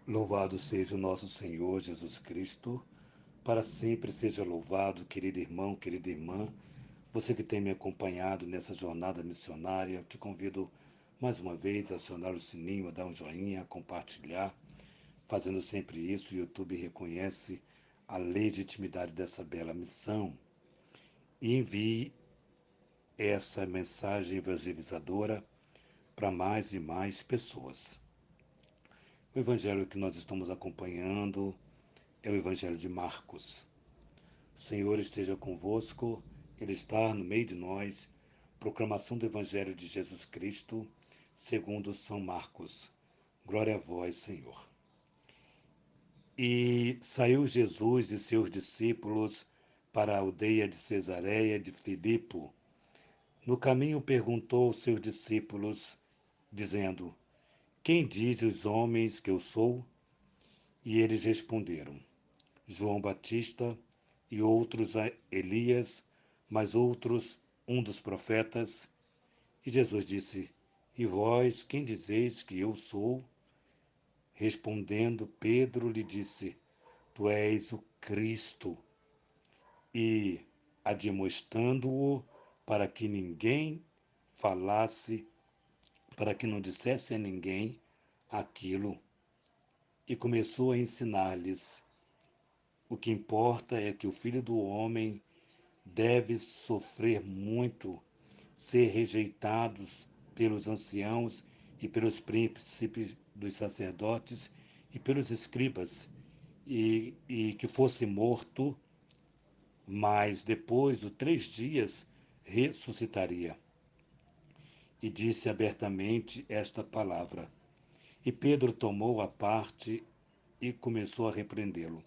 Louvado seja o nosso Senhor Jesus Cristo, para sempre seja louvado, querido irmão, querida irmã. Você que tem me acompanhado nessa jornada missionária, te convido mais uma vez a acionar o sininho, a dar um joinha, a compartilhar. Fazendo sempre isso, o YouTube reconhece a legitimidade dessa bela missão e envie essa mensagem evangelizadora para mais e mais pessoas. O evangelho que nós estamos acompanhando é o evangelho de Marcos. O Senhor esteja convosco, Ele está no meio de nós. Proclamação do Evangelho de Jesus Cristo, segundo São Marcos. Glória a vós, Senhor. E saiu Jesus e seus discípulos para a aldeia de Cesareia de Filipe. No caminho perguntou aos seus discípulos, dizendo: Quem diz os homens que eu sou? E eles responderam: João Batista, e outros a Elias, mas outros um dos profetas. E Jesus disse: E vós, quem dizeis que eu sou? Respondendo, Pedro lhe disse: Tu és o Cristo. E, admoestando-o para que ninguém falasse, para que não dissesse a ninguém aquilo, e começou a ensinar-lhes: O que importa é que o Filho do Homem deve sofrer muito, ser rejeitados pelos anciãos e pelos príncipes dos sacerdotes e pelos escribas, e que fosse morto, mas depois de 3 dias ressuscitaria. E disse abertamente esta palavra. E Pedro tomou a parte e começou a repreendê-lo.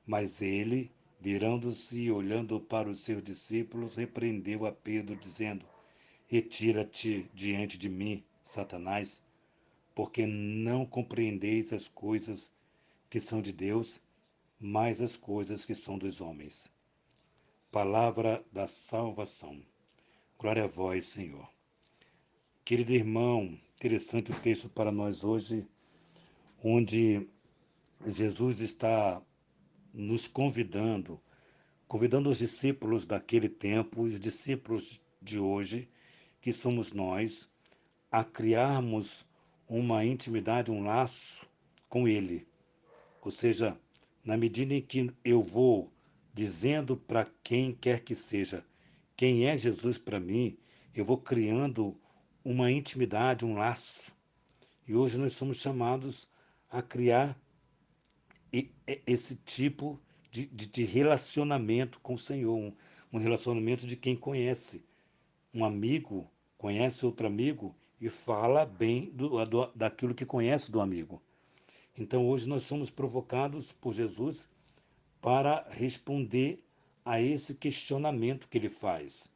Mas ele, virando-se e olhando para os seus discípulos, repreendeu a Pedro, dizendo: Retira-te diante de mim, Satanás, porque não compreendeis as coisas que são de Deus, mas as coisas que são dos homens. Palavra da salvação. Glória a vós, Senhor. Querido irmão, interessante o texto para nós hoje, onde Jesus está nos convidando os discípulos daquele tempo, os discípulos de hoje, que somos nós, a criarmos uma intimidade, um laço com Ele. Ou seja, na medida em que eu vou dizendo para quem quer que seja quem é Jesus para mim, eu vou criando uma intimidade, um laço. E hoje nós somos chamados a criar esse tipo de relacionamento com o Senhor, um relacionamento de quem conhece. Um amigo conhece outro amigo e fala bem daquilo que conhece do amigo. Então hoje nós somos provocados por Jesus para responder a esse questionamento que ele faz.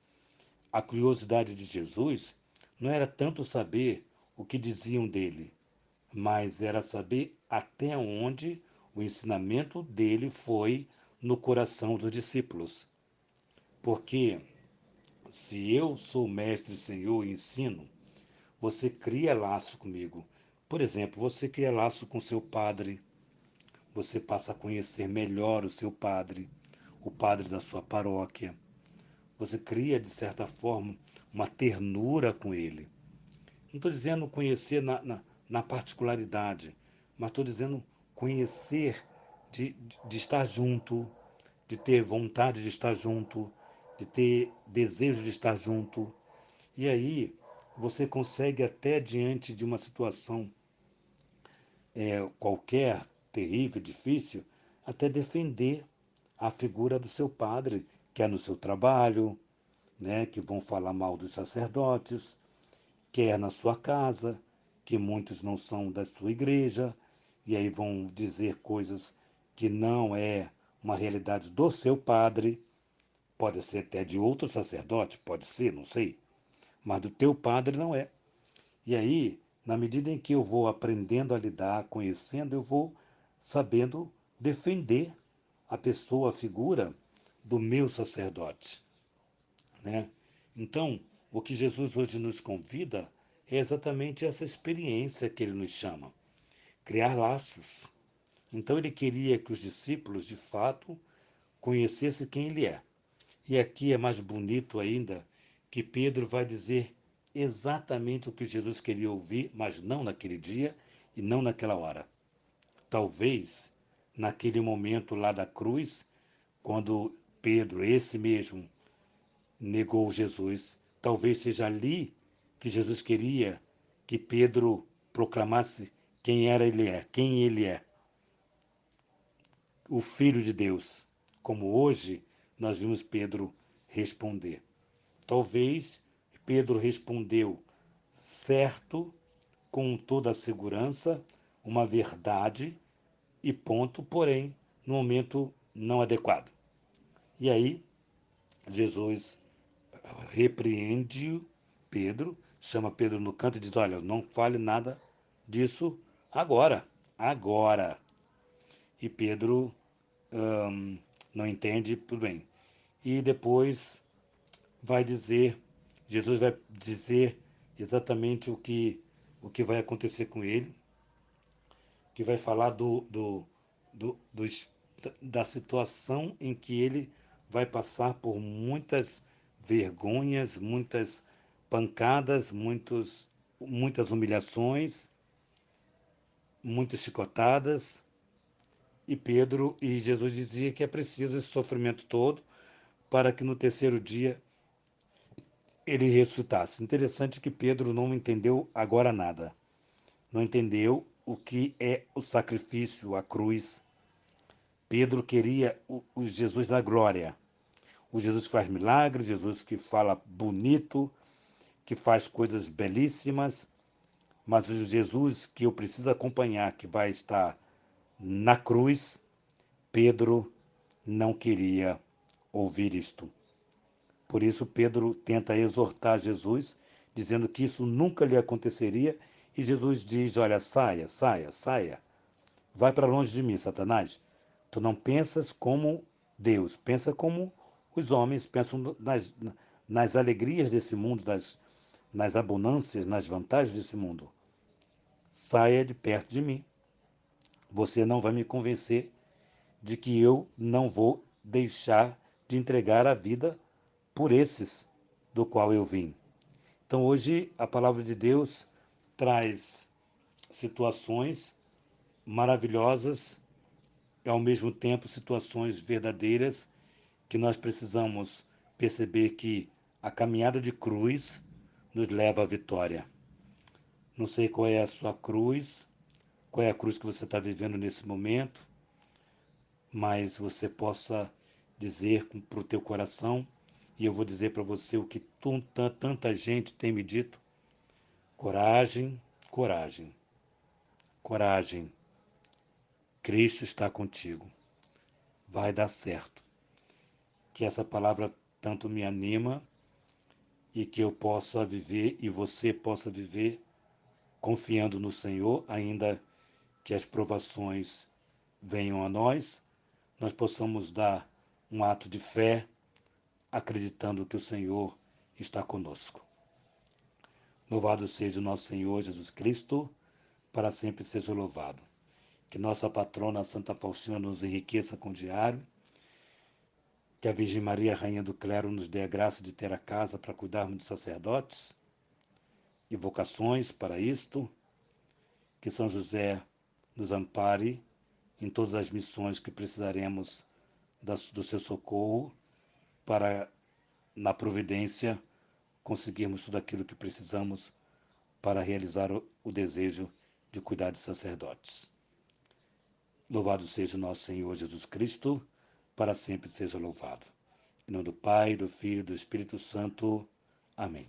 A curiosidade de Jesus não era tanto saber o que diziam dele, mas era saber até onde o ensinamento dele foi no coração dos discípulos. Porque se eu sou mestre, Senhor, e ensino, você cria laço comigo. Por exemplo, você cria laço com seu padre, você passa a conhecer melhor o seu padre, o padre da sua paróquia. Você cria, de certa forma, uma ternura com ele. Não estou dizendo conhecer na particularidade, mas estou dizendo conhecer de estar junto, de ter vontade de estar junto, de ter desejo de estar junto. E aí você consegue até diante de uma situação qualquer, terrível, difícil, até defender a figura do seu padre, que é no seu trabalho, né, que vão falar mal dos sacerdotes, quer na sua casa, que muitos não são da sua igreja, e aí vão dizer coisas que não é uma realidade do seu padre, pode ser até de outro sacerdote, pode ser, não sei, mas do teu padre não é. E aí, na medida em que eu vou aprendendo a lidar, conhecendo, eu vou sabendo defender a pessoa, a figura do meu sacerdote, né? Então, o que Jesus hoje nos convida é exatamente essa experiência que ele nos chama. criar laços. Então ele queria que os discípulos, de fato, conhecessem quem ele é. E aqui é mais bonito ainda que Pedro vai dizer exatamente o que Jesus queria ouvir, mas não naquele dia e não naquela hora. Talvez naquele momento lá da cruz, quando Pedro, esse mesmo, negou Jesus, talvez seja ali que Jesus queria que Pedro proclamasse quem ele é, o Filho de Deus, como hoje nós vimos Pedro responder. Talvez Pedro respondeu certo, com toda a segurança, uma verdade e ponto, porém, no momento não adequado. E aí, Jesus repreende Pedro, chama Pedro no canto e diz: Olha, não fale nada disso agora, agora. E Pedro não entende, tudo bem. E depois vai dizer, Jesus vai dizer exatamente o que vai acontecer com ele, que vai falar da situação em que ele vai passar por muitas vergonhas, muitas pancadas, muitas humilhações, muitas chicotadas. E Jesus dizia que é preciso esse sofrimento todo para que no terceiro dia ele ressuscitasse. Interessante que Pedro não entendeu agora nada. Não entendeu o que é o sacrifício, a cruz. Pedro queria o Jesus da glória. O Jesus que faz milagres, Jesus que fala bonito, que faz coisas belíssimas, mas o Jesus que eu preciso acompanhar, que vai estar na cruz, Pedro não queria ouvir isto. Por isso, Pedro tenta exortar Jesus, dizendo que isso nunca lhe aconteceria, e Jesus diz: Olha, saia, saia, saia. Vai para longe de mim, Satanás. Tu não pensas como Deus, pensa como os homens pensam nas alegrias desse mundo, nas abundâncias, nas vantagens desse mundo. Saia de perto de mim. Você não vai me convencer de que eu não vou deixar de entregar a vida por esses do qual eu vim. Então hoje a palavra de Deus traz situações maravilhosas e ao mesmo tempo situações verdadeiras que nós precisamos perceber que a caminhada de cruz nos leva à vitória. Não sei qual é a sua cruz, qual é a cruz que você está vivendo nesse momento, mas você possa dizer para o teu coração, e eu vou dizer para você o que tanta gente tem me dito: coragem, coragem, coragem. Cristo está contigo. Vai dar certo. Que essa palavra tanto me anima e que eu possa viver e você possa viver confiando no Senhor, ainda que as provações venham a nós, nós possamos dar um ato de fé, acreditando que o Senhor está conosco. Louvado seja o nosso Senhor Jesus Cristo, para sempre seja louvado. Que nossa patrona Santa Faustina nos enriqueça com o diário, que a Virgem Maria, Rainha do Clero, nos dê a graça de ter a casa para cuidarmos de sacerdotes e vocações para isto, que São José nos ampare em todas as missões que precisaremos do seu socorro para, na providência, conseguirmos tudo aquilo que precisamos para realizar o desejo de cuidar de sacerdotes. Louvado seja o nosso Senhor Jesus Cristo, para sempre seja louvado. Em nome do Pai, do Filho e do Espírito Santo. Amém.